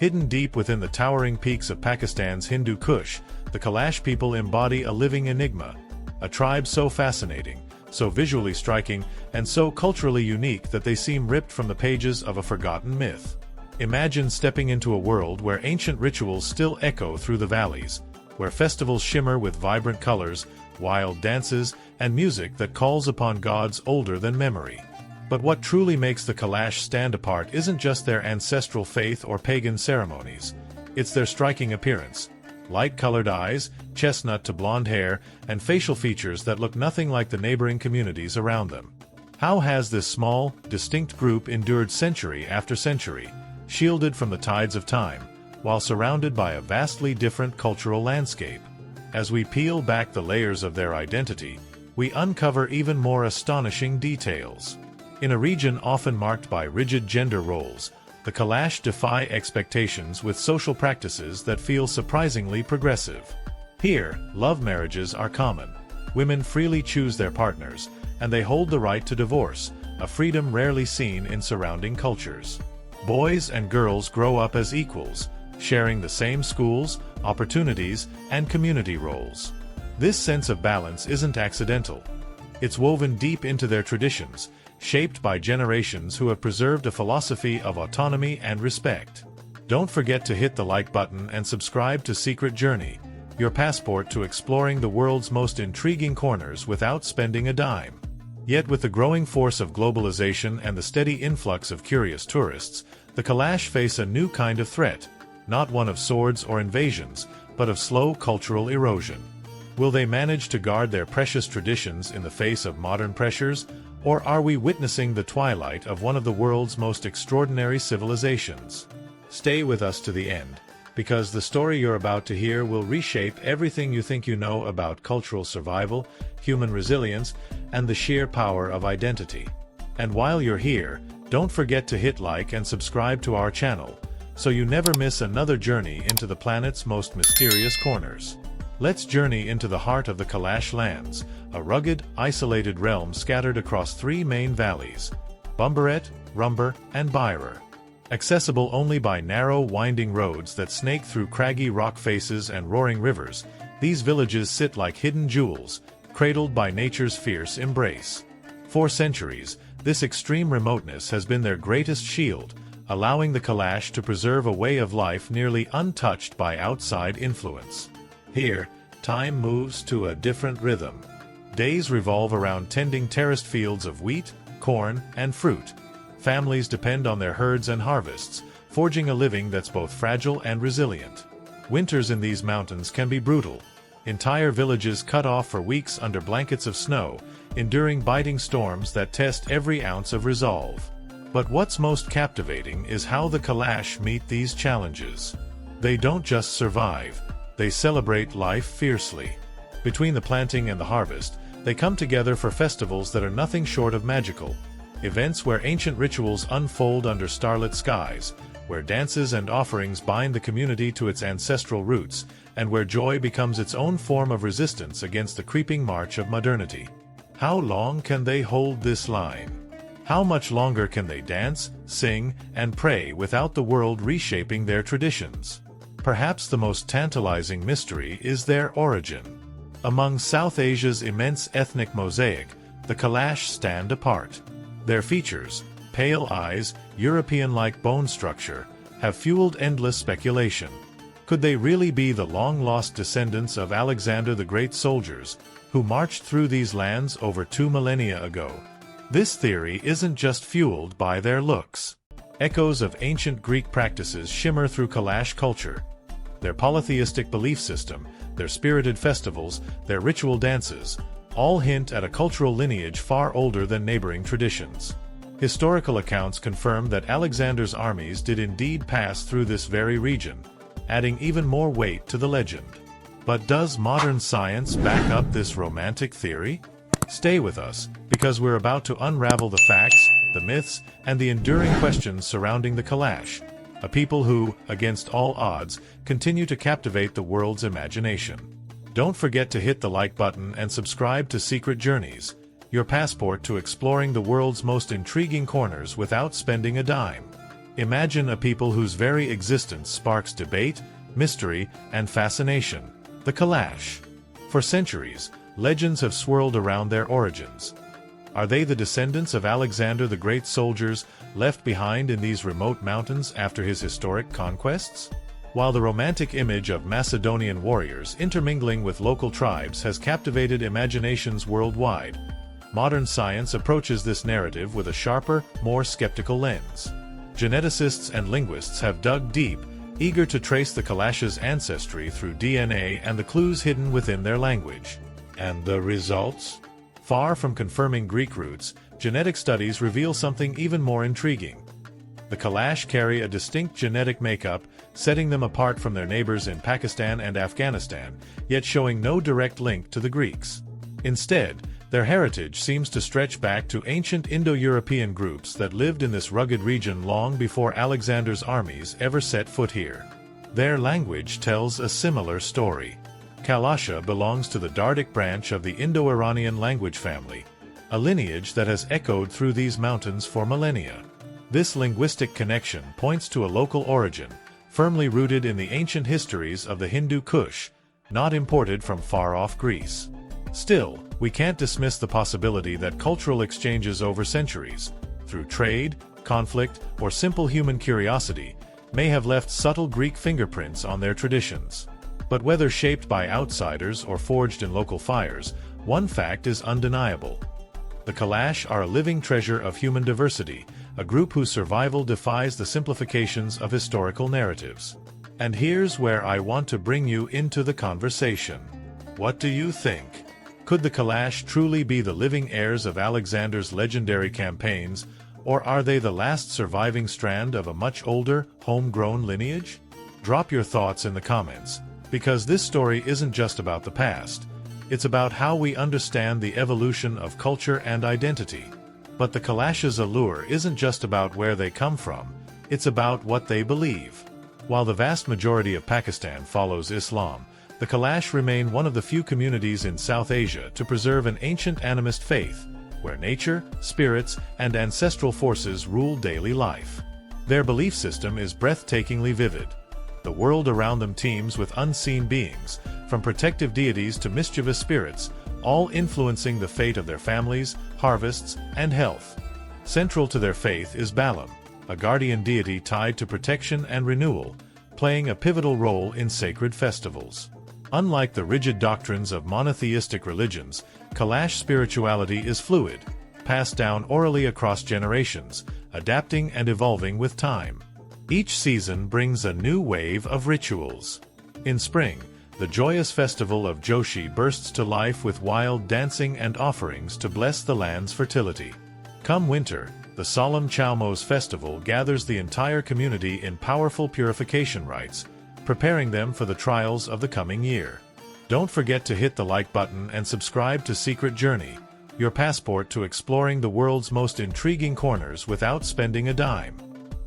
Hidden deep within the towering peaks of Pakistan's Hindu Kush, the Kalash people embody a living enigma, a tribe so fascinating, so visually striking, and so culturally unique that they seem ripped from the pages of a forgotten myth. Imagine stepping into a world where ancient rituals still echo through the valleys, where festivals shimmer with vibrant colors, wild dances, and music that calls upon gods older than memory. But what truly makes the Kalash stand apart isn't just their ancestral faith or pagan ceremonies. It's their striking appearance. Light-colored eyes, chestnut to blonde hair, and facial features that look nothing like the neighboring communities around them. How has this small, distinct group endured century after century, shielded from the tides of time, while surrounded by a vastly different cultural landscape? As we peel back the layers of their identity, we uncover even more astonishing details. In a region often marked by rigid gender roles, the Kalash defy expectations with social practices that feel surprisingly progressive. Here, love marriages are common. Women freely choose their partners, and they hold the right to divorce, a freedom rarely seen in surrounding cultures. Boys and girls grow up as equals, sharing the same schools, opportunities, and community roles. This sense of balance isn't accidental. It's woven deep into their traditions, shaped by generations who have preserved a philosophy of autonomy and respect. Don't forget to hit the like button and subscribe to Secret Journey, your passport to exploring the world's most intriguing corners without spending a dime. Yet with the growing force of globalization and the steady influx of curious tourists, the Kalash face a new kind of threat, not one of swords or invasions, but of slow cultural erosion. Will they manage to guard their precious traditions in the face of modern pressures, or are we witnessing the twilight of one of the world's most extraordinary civilizations? Stay with us to the end, because the story you're about to hear will reshape everything you think you know about cultural survival, human resilience, and the sheer power of identity. And while you're here, don't forget to hit like and subscribe to our channel, so you never miss another journey into the planet's most mysterious corners. Let's journey into the heart of the Kalash lands, a rugged, isolated realm scattered across three main valleys: Bumbaret, Rumbar, and Bairar. Accessible only by narrow, winding roads that snake through craggy rock faces and roaring rivers, these villages sit like hidden jewels, cradled by nature's fierce embrace. For centuries, this extreme remoteness has been their greatest shield, allowing the Kalash to preserve a way of life nearly untouched by outside influence. Here, time moves to a different rhythm. Days revolve around tending terraced fields of wheat, corn, and fruit. Families depend on their herds and harvests, forging a living that's both fragile and resilient. Winters in these mountains can be brutal. Entire villages cut off for weeks under blankets of snow, enduring biting storms that test every ounce of resolve. But what's most captivating is how the Kalash meet these challenges. They don't just survive, they celebrate life fiercely. Between the planting and the harvest, they come together for festivals that are nothing short of magical. Events where ancient rituals unfold under starlit skies, where dances and offerings bind the community to its ancestral roots, and where joy becomes its own form of resistance against the creeping march of modernity. How long can they hold this line? How much longer can they dance, sing, and pray without the world reshaping their traditions? Perhaps the most tantalizing mystery is their origin. Among South Asia's immense ethnic mosaic, the Kalash stand apart. Their features, pale eyes, European-like bone structure, have fueled endless speculation. Could they really be the long-lost descendants of Alexander the Great soldiers, who marched through these lands over 2 millennia ago? This theory isn't just fueled by their looks. Echoes of ancient Greek practices shimmer through Kalash culture. Their polytheistic belief system, their spirited festivals, their ritual dances, all hint at a cultural lineage far older than neighboring traditions. Historical accounts confirm that Alexander's armies did indeed pass through this very region, adding even more weight to the legend. But does modern science back up this romantic theory? Stay with us, because we're about to unravel the facts, the myths, and the enduring questions surrounding the Kalash, a people who, against all odds, continue to captivate the world's imagination. Don't forget to hit the like button and subscribe to Secret Journeys, your passport to exploring the world's most intriguing corners without spending a dime. Imagine a people whose very existence sparks debate, mystery, and fascination. The Kalash. For centuries, legends have swirled around their origins. Are they the descendants of Alexander the Great's soldiers left behind in these remote mountains after his historic conquests? While the romantic image of Macedonian warriors intermingling with local tribes has captivated imaginations worldwide, modern science approaches this narrative with a sharper, more skeptical lens. Geneticists and linguists have dug deep, eager to trace the Kalash's ancestry through DNA and the clues hidden within their language. And the results? Far from confirming Greek roots, genetic studies reveal something even more intriguing. The Kalash carry a distinct genetic makeup, setting them apart from their neighbors in Pakistan and Afghanistan, yet showing no direct link to the Greeks. Instead, their heritage seems to stretch back to ancient Indo-European groups that lived in this rugged region long before Alexander's armies ever set foot here. Their language tells a similar story. Kalasha belongs to the Dardic branch of the Indo-Iranian language family, a lineage that has echoed through these mountains for millennia. This linguistic connection points to a local origin, firmly rooted in the ancient histories of the Hindu Kush, not imported from far-off Greece. Still, we can't dismiss the possibility that cultural exchanges over centuries, through trade, conflict, or simple human curiosity, may have left subtle Greek fingerprints on their traditions. But whether shaped by outsiders or forged in local fires, one fact is undeniable. The Kalash are a living treasure of human diversity, a group whose survival defies the simplifications of historical narratives. And here's where I want to bring you into the conversation. What do you think? Could the Kalash truly be the living heirs of Alexander's legendary campaigns, or are they the last surviving strand of a much older, homegrown lineage? Drop your thoughts in the comments, because this story isn't just about the past. It's about how we understand the evolution of culture and identity. But the Kalash's allure isn't just about where they come from, it's about what they believe. While the vast majority of Pakistan follows Islam, the Kalash remain one of the few communities in South Asia to preserve an ancient animist faith, where nature, spirits, and ancestral forces rule daily life. Their belief system is breathtakingly vivid. The world around them teems with unseen beings, from protective deities to mischievous spirits, all influencing the fate of their families, harvests, and health. Central to their faith is Balam, a guardian deity tied to protection and renewal, playing a pivotal role in sacred festivals. Unlike the rigid doctrines of monotheistic religions, Kalash spirituality is fluid, passed down orally across generations, adapting and evolving with time. Each season brings a new wave of rituals. In spring, the joyous festival of Joshi bursts to life with wild dancing and offerings to bless the land's fertility. Come winter, the solemn Chalmos festival gathers the entire community in powerful purification rites, preparing them for the trials of the coming year. Don't forget to hit the like button and subscribe to Secret Journey, your passport to exploring the world's most intriguing corners without spending a dime.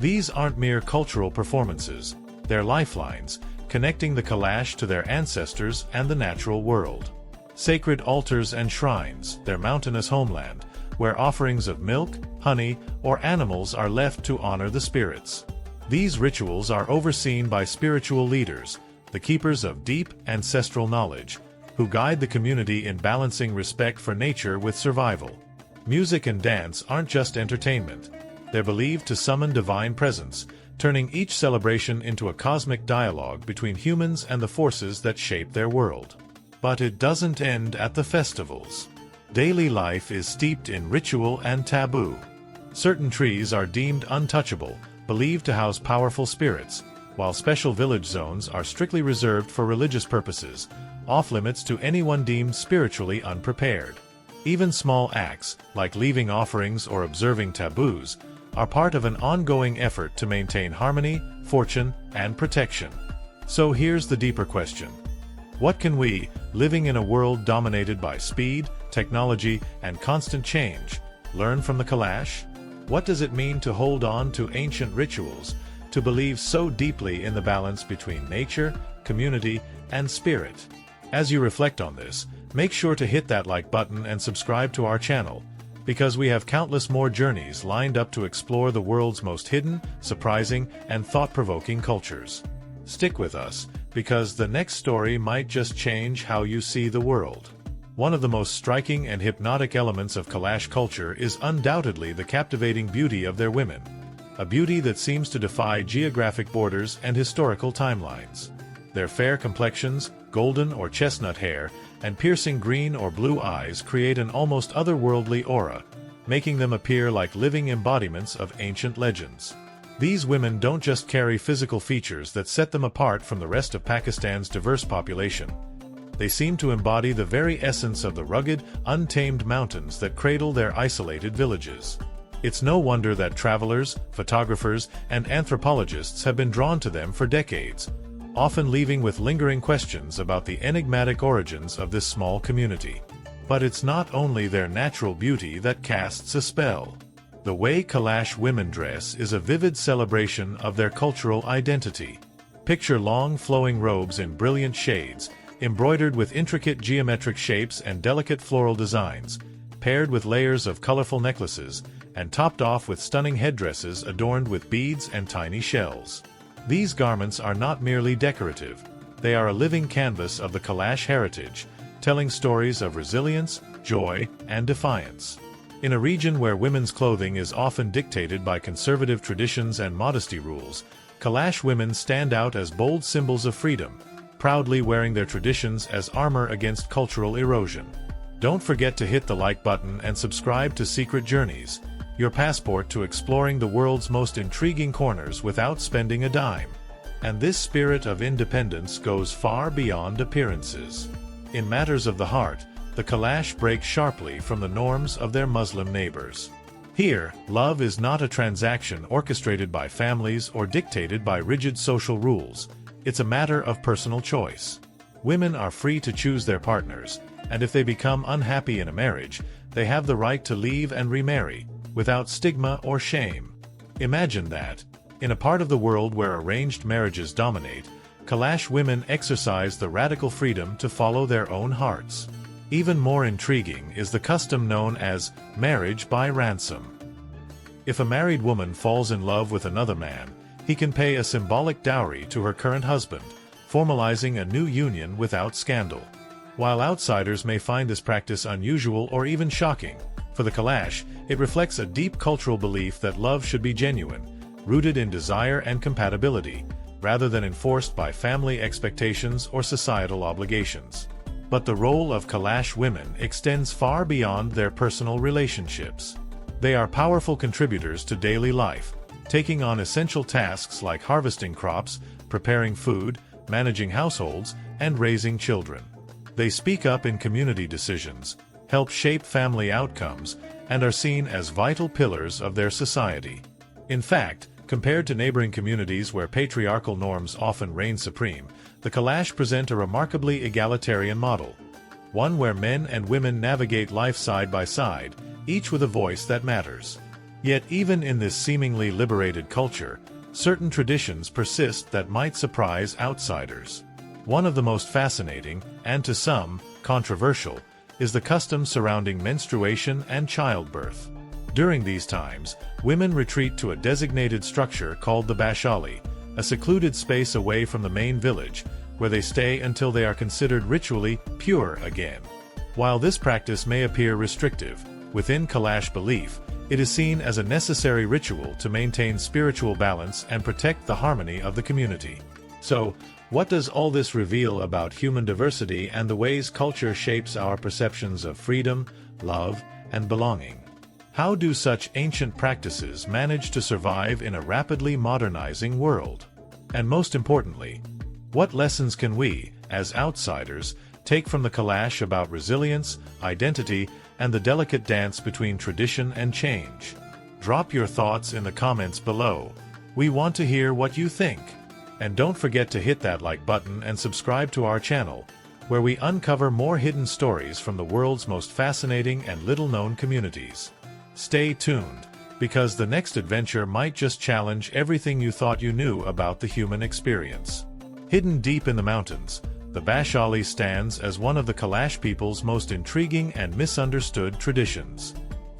These aren't mere cultural performances, they're lifelines, connecting the Kalash to their ancestors and the natural world. Sacred altars and shrines, their mountainous homeland, where offerings of milk, honey, or animals are left to honor the spirits. These rituals are overseen by spiritual leaders, the keepers of deep, ancestral knowledge, who guide the community in balancing respect for nature with survival. Music and dance aren't just entertainment. They're believed to summon divine presence, turning each celebration into a cosmic dialogue between humans and the forces that shape their world. But it doesn't end at the festivals. Daily life is steeped in ritual and taboo. Certain trees are deemed untouchable, believed to house powerful spirits, while special village zones are strictly reserved for religious purposes, off-limits to anyone deemed spiritually unprepared. Even small acts, like leaving offerings or observing taboos, are part of an ongoing effort to maintain harmony, fortune, and protection. So here's the deeper question. What can we, living in a world dominated by speed, technology, and constant change, learn from the Kalash? What does it mean to hold on to ancient rituals, to believe so deeply in the balance between nature, community, and spirit? As you reflect on this, make sure to hit that like button and subscribe to our channel. because we have countless more journeys lined up to explore the world's most hidden, surprising, and thought-provoking cultures. Stick with us, because the next story might just change how you see the world. One of the most striking and hypnotic elements of Kalash culture is undoubtedly the captivating beauty of their women. A beauty that seems to defy geographic borders and historical timelines. Their fair complexions, golden or chestnut hair, and piercing green or blue eyes create an almost otherworldly aura, making them appear like living embodiments of ancient legends. These women don't just carry physical features that set them apart from the rest of Pakistan's diverse population. They seem to embody the very essence of the rugged, untamed mountains that cradle their isolated villages. It's no wonder that travelers, photographers, and anthropologists have been drawn to them for decades, often leaving with lingering questions about the enigmatic origins of this small community. But it's not only their natural beauty that casts a spell. The way Kalash women dress is a vivid celebration of their cultural identity. Picture long flowing robes in brilliant shades, embroidered with intricate geometric shapes and delicate floral designs, paired with layers of colorful necklaces, and topped off with stunning headdresses adorned with beads and tiny shells. These garments are not merely decorative, they are a living canvas of the Kalash heritage, telling stories of resilience, joy, and defiance. In a region where women's clothing is often dictated by conservative traditions and modesty rules, Kalash women stand out as bold symbols of freedom, proudly wearing their traditions as armor against cultural erosion. Don't forget to hit the like button and subscribe to Secret Journeys, your passport to exploring the world's most intriguing corners without spending a dime. And this spirit of independence goes far beyond appearances. In matters of the heart, the Kalash break sharply from the norms of their Muslim neighbors. Here, love is not a transaction orchestrated by families or dictated by rigid social rules. It's a matter of personal choice. Women are free to choose their partners, and if they become unhappy in a marriage, they have the right to leave and remarry, without stigma or shame. Imagine that. In a part of the world where arranged marriages dominate, Kalash women exercise the radical freedom to follow their own hearts. Even more intriguing is the custom known as marriage by ransom. If a married woman falls in love with another man, he can pay a symbolic dowry to her current husband, formalizing a new union without scandal. While outsiders may find this practice unusual or even shocking, for the Kalash, it reflects a deep cultural belief that love should be genuine, rooted in desire and compatibility, rather than enforced by family expectations or societal obligations. But the role of Kalash women extends far beyond their personal relationships. They are powerful contributors to daily life, taking on essential tasks like harvesting crops, preparing food, managing households, and raising children. They speak up in community decisions, help shape family outcomes, and are seen as vital pillars of their society. In fact, compared to neighboring communities where patriarchal norms often reign supreme, the Kalash present a remarkably egalitarian model, one where men and women navigate life side by side, each with a voice that matters. Yet even in this seemingly liberated culture, certain traditions persist that might surprise outsiders. One of the most fascinating, and to some, controversial, is the custom surrounding menstruation and childbirth. During these times, women retreat to a designated structure called the Bashali, a secluded space away from the main village, where they stay until they are considered ritually pure again. While this practice may appear restrictive, within Kalash belief, it is seen as a necessary ritual to maintain spiritual balance and protect the harmony of the community. So, what does all this reveal about human diversity and the ways culture shapes our perceptions of freedom, love, and belonging? How do such ancient practices manage to survive in a rapidly modernizing world? And most importantly, what lessons can we, as outsiders, take from the Kalash about resilience, identity, and the delicate dance between tradition and change? Drop your thoughts in the comments below. We want to hear what you think. And don't forget to hit that like button and subscribe to our channel, where we uncover more hidden stories from the world's most fascinating and little-known communities. Stay tuned, because the next adventure might just challenge everything you thought you knew about the human experience. Hidden deep in the mountains, the Bashali stands as one of the Kalash people's most intriguing and misunderstood traditions.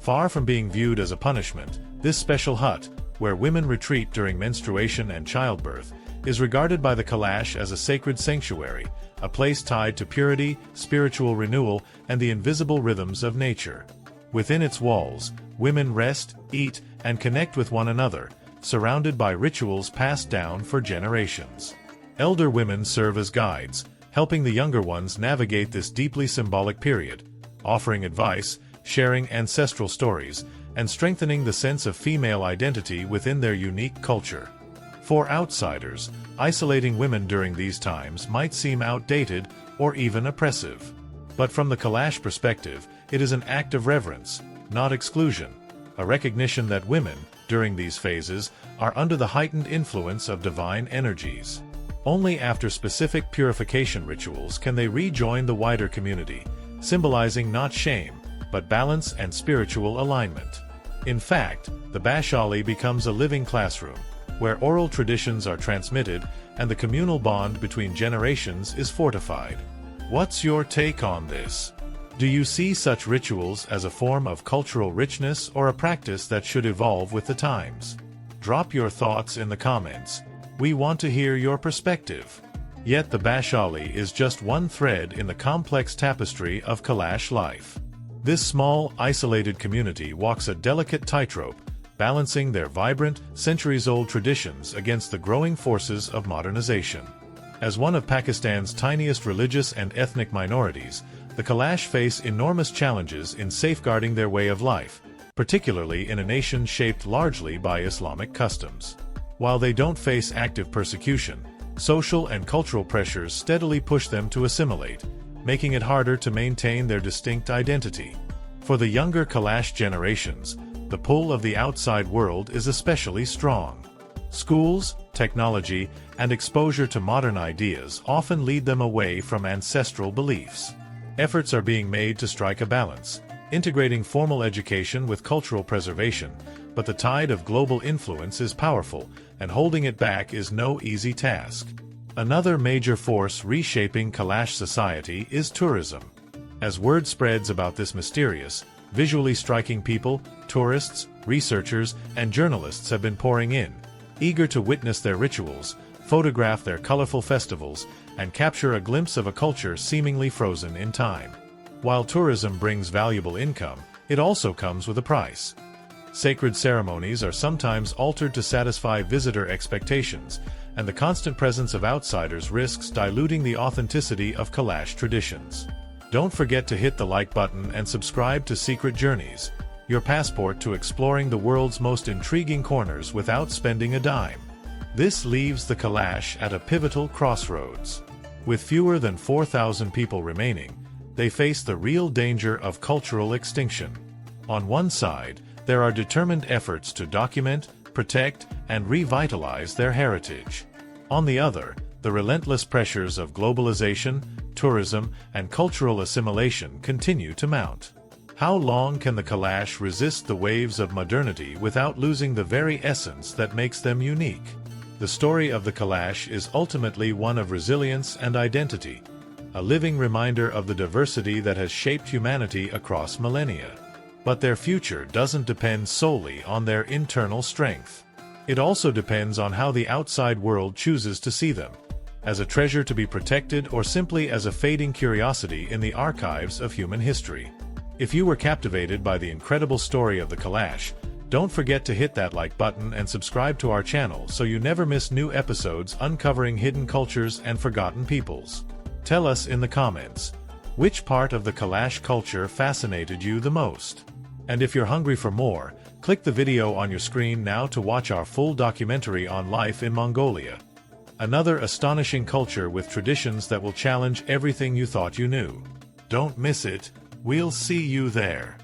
Far from being viewed as a punishment, this special hut, where women retreat during menstruation and childbirth, is regarded by the Kalash as a sacred sanctuary, a place tied to purity, spiritual renewal, and the invisible rhythms of nature. Within its walls, women rest, eat, and connect with one another, surrounded by rituals passed down for generations. Elder women serve as guides, helping the younger ones navigate this deeply symbolic period, offering advice, sharing ancestral stories, and strengthening the sense of female identity within their unique culture. For outsiders, isolating women during these times might seem outdated or even oppressive. But from the Kalash perspective, it is an act of reverence, not exclusion, a recognition that women, during these phases, are under the heightened influence of divine energies. Only after specific purification rituals can they rejoin the wider community, symbolizing not shame, but balance and spiritual alignment. In fact, the Bashali becomes a living classroom, where oral traditions are transmitted and the communal bond between generations is fortified. What's your take on this? Do you see such rituals as a form of cultural richness or a practice that should evolve with the times? Drop your thoughts in the comments. We want to hear your perspective. Yet the Bashali is just one thread in the complex tapestry of Kalash life. This small, isolated community walks a delicate tightrope, balancing their vibrant, centuries-old traditions against the growing forces of modernization. As one of Pakistan's tiniest religious and ethnic minorities, the Kalash face enormous challenges in safeguarding their way of life, particularly in a nation shaped largely by Islamic customs. While they don't face active persecution, social and cultural pressures steadily push them to assimilate, making it harder to maintain their distinct identity. For the younger Kalash generations, the pull of the outside world is especially strong. Schools, technology, and exposure to modern ideas often lead them away from ancestral beliefs. Efforts are being made to strike a balance, integrating formal education with cultural preservation, but the tide of global influence is powerful, and holding it back is no easy task. Another major force reshaping Kalash society is tourism. As word spreads about this mysterious, visually striking people, tourists, researchers, and journalists have been pouring in, eager to witness their rituals, photograph their colorful festivals, and capture a glimpse of a culture seemingly frozen in time. While tourism brings valuable income, it also comes with a price. Sacred ceremonies are sometimes altered to satisfy visitor expectations, and the constant presence of outsiders risks diluting the authenticity of Kalash traditions. Don't forget to hit the like button and subscribe to Secret Journeys, your passport to exploring the world's most intriguing corners without spending a dime. This leaves the Kalash at a pivotal crossroads. With fewer than 4,000 people remaining, they face the real danger of cultural extinction. On one side, there are determined efforts to document, protect, and revitalize their heritage. On the other, the relentless pressures of globalization, tourism, and cultural assimilation continue to mount. How long can the Kalash resist the waves of modernity without losing the very essence that makes them unique? The story of the Kalash is ultimately one of resilience and identity, a living reminder of the diversity that has shaped humanity across millennia. But their future doesn't depend solely on their internal strength. It also depends on how the outside world chooses to see them, as a treasure to be protected or simply as a fading curiosity in the archives of human history. If you were captivated by the incredible story of the Kalash, don't forget to hit that like button and subscribe to our channel so you never miss new episodes uncovering hidden cultures and forgotten peoples. Tell us in the comments, which part of the Kalash culture fascinated you the most? And if you're hungry for more, click the video on your screen now to watch our full documentary on life in Mongolia. Another astonishing culture with traditions that will challenge everything you thought you knew. Don't miss it. We'll see you there.